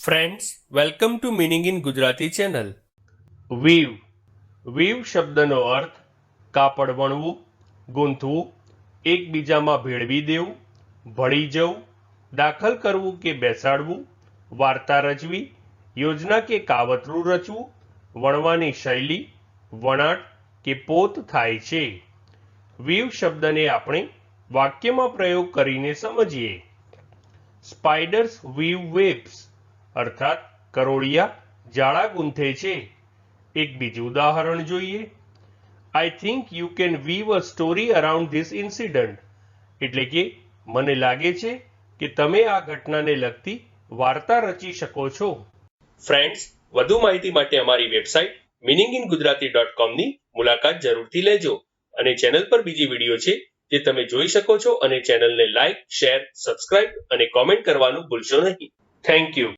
Friends, welcome to meaning in Gujarati channel. Weave weave શબ્દનો અર્થ કાપડ વણવું, ગૂંથવું, એકબીજામાં ભેળવી દેવું, ભળી જવું, દાખલ કરવું કે બેસાડવું, વાર્તા રચવી, યોજના કે કાવતરું રચવું, વણવાની શૈલી, વણાટ કે પોત થાય છે. વીવ શબ્દને આપણે વાક્યમાં પ્રયોગ કરીને સમજીએ. સ્પાઈડર્સ વીવ વેબ્સ અર્થાત કરોળિયા જાળા ગૂંથે છે. એક બીજું ઉદાહરણ જોઈએ. I think you can weave a story around this incident, એટલે કે મને લાગે છે કે તમે આ ઘટનાને લગતી વાર્તા રચી શકો છો. ફ્રેન્ડ્સ, વધુ માહિતી માટે અમારી વેબસાઇટ meaninginggujarati.com ની મુલાકાત જરૂરથી લેજો અને ચેનલ પર બીજી વિડીયો છે જે તમે જોઈ શકો છો અને ચેનલને લાઈક, શેર, સબસ્ક્રાઇબ અને કોમેન્ટ કરવાનું ભૂલશો નહીં. Thank you.